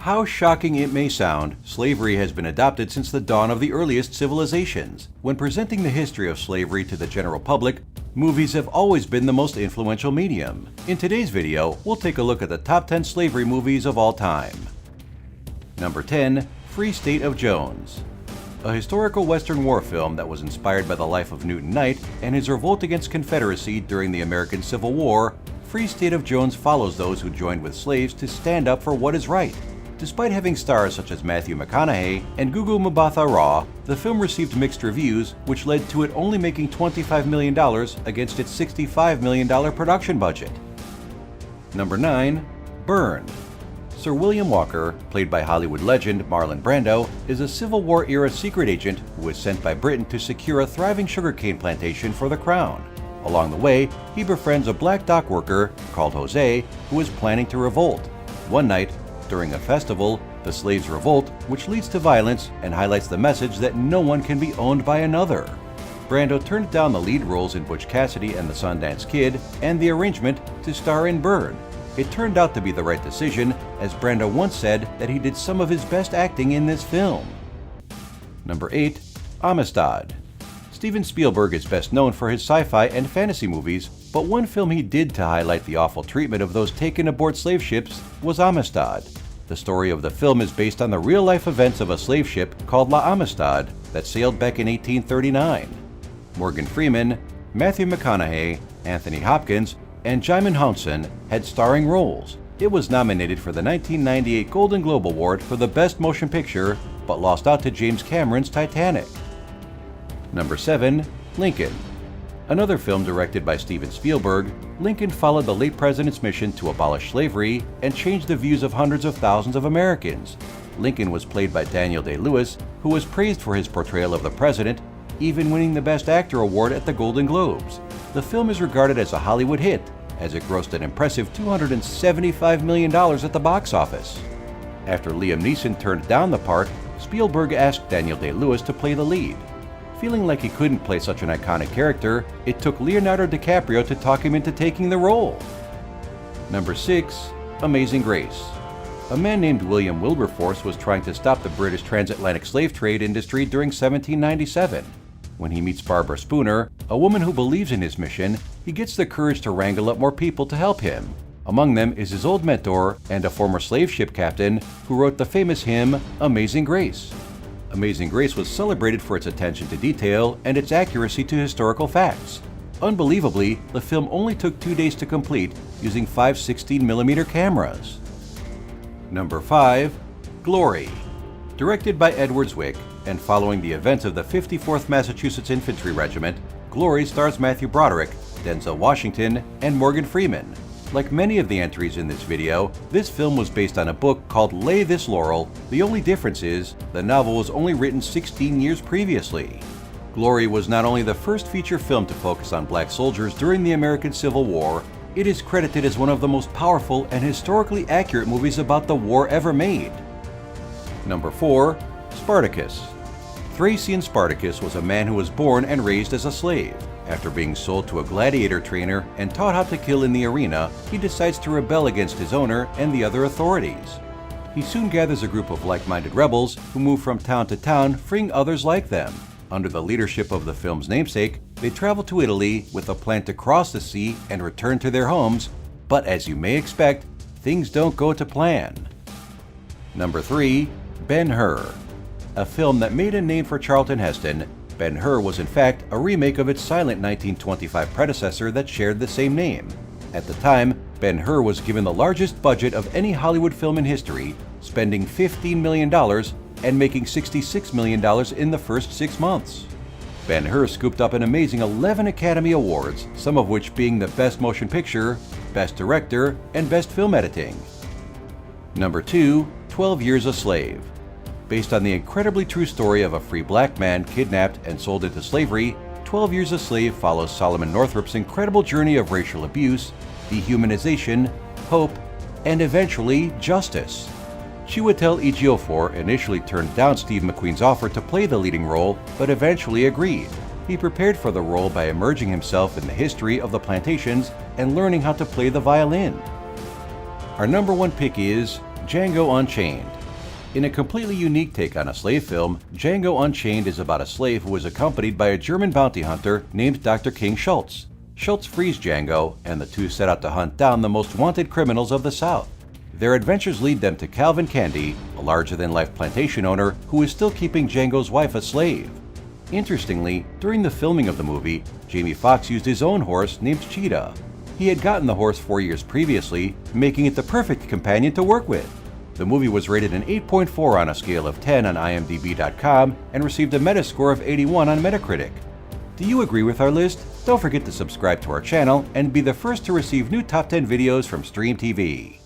How shocking it may sound, slavery has been adopted since the dawn of the earliest civilizations. When presenting the history of slavery to the general public, movies have always been the most influential medium. In today's video, we'll take a look at the top 10 slavery movies of all time. Number 10. Free State of Jones. A historical Western war film that was inspired by the life of Newton Knight and his revolt against Confederacy during the American Civil War, Free State of Jones follows those who joined with slaves to stand up for what is right. Despite having stars such as Matthew McConaughey and Gugu Mbatha-Raw, the film received mixed reviews, which led to it only making $25 million against its $65 million production budget. Number 9. Burned. Sir William Walker, played by Hollywood legend Marlon Brando, is a Civil War-era secret agent who was sent by Britain to secure a thriving sugarcane plantation for the crown. Along the way, he befriends a black dock worker, called Jose, who is planning to revolt. One night, during a festival, the slaves revolt, which leads to violence and highlights the message that no one can be owned by another. Brando turned down the lead roles in Butch Cassidy and the Sundance Kid and the arrangement to star in Burned. It turned out to be the right decision, as Brando once said that he did some of his best acting in this film. Number 8. Amistad. Steven Spielberg is best known for his sci-fi and fantasy movies, but one film he did to highlight the awful treatment of those taken aboard slave ships was Amistad. The story of the film is based on the real-life events of a slave ship called La Amistad that sailed back in 1839. Morgan Freeman, Matthew McConaughey, Anthony Hopkins, and Jaimin Hansen had starring roles. It was nominated for the 1998 Golden Globe Award for the Best Motion Picture, but lost out to James Cameron's Titanic. Number 7. Lincoln. Another film directed by Steven Spielberg, Lincoln followed the late president's mission to abolish slavery and change the views of hundreds of thousands of Americans. Lincoln was played by Daniel Day-Lewis, who was praised for his portrayal of the president, even winning the Best Actor award at the Golden Globes. The film is regarded as a Hollywood hit, as it grossed an impressive $275 million at the box office. After Liam Neeson turned down the part, Spielberg asked Daniel Day-Lewis to play the lead. Feeling like he couldn't play such an iconic character, it took Leonardo DiCaprio to talk him into taking the role. Number 6. Amazing Grace. A man named William Wilberforce was trying to stop the British transatlantic slave trade industry during 1797. When he meets Barbara Spooner, a woman who believes in his mission, he gets the courage to wrangle up more people to help him. Among them is his old mentor and a former slave ship captain who wrote the famous hymn, Amazing Grace. Amazing Grace was celebrated for its attention to detail and its accuracy to historical facts. Unbelievably, the film only took 2 days to complete using 5 16mm cameras. Number 5. Glory. Directed by Edward Zwick and following the events of the 54th Massachusetts Infantry Regiment, Glory stars Matthew Broderick, Denzel Washington, and Morgan Freeman. Like many of the entries in this video, this film was based on a book called Lay This Laurel. The only difference is, the novel was only written 16 years previously. Glory was not only the first feature film to focus on black soldiers during the American Civil War, it is credited as one of the most powerful and historically accurate movies about the war ever made. Number 4. Spartacus. Thracian Spartacus was a man who was born and raised as a slave. After being sold to a gladiator trainer and taught how to kill in the arena, he decides to rebel against his owner and the other authorities. He soon gathers a group of like-minded rebels who move from town to town, freeing others like them. Under the leadership of the film's namesake, they travel to Italy with a plan to cross the sea and return to their homes, but as you may expect, things don't go to plan. Number 3. Ben-Hur. A film that made a name for Charlton Heston, Ben-Hur was in fact a remake of its silent 1925 predecessor that shared the same name. At the time, Ben-Hur was given the largest budget of any Hollywood film in history, spending $15 million and making $66 million in the first 6 months. Ben-Hur scooped up an amazing 11 Academy Awards, some of which being the Best Motion Picture, Best Director, and Best Film Editing. Number 2. 12 Years a Slave. Based on the incredibly true story of a free black man kidnapped and sold into slavery, 12 Years a Slave follows Solomon Northrop's incredible journey of racial abuse, dehumanization, hope, and eventually justice. Chiwetel Ejiofor initially turned down Steve McQueen's offer to play the leading role, but eventually agreed. He prepared for the role by immersing himself in the history of the plantations and learning how to play the violin. Our number 1 pick is Django Unchained. In a completely unique take on a slave film, Django Unchained is about a slave who is accompanied by a German bounty hunter named Dr. King Schultz. Schultz frees Django, and the two set out to hunt down the most wanted criminals of the South. Their adventures lead them to Calvin Candy, a larger-than-life plantation owner who is still keeping Django's wife a slave. Interestingly, during the filming of the movie, Jamie Foxx used his own horse named Cheetah. He had gotten the horse 4 years previously, making it the perfect companion to work with. The movie was rated an 8.4 on a scale of 10 on IMDb.com and received a Metascore of 81 on Metacritic. Do you agree with our list? Don't forget to subscribe to our channel and be the first to receive new Top 10 videos from Stream TV.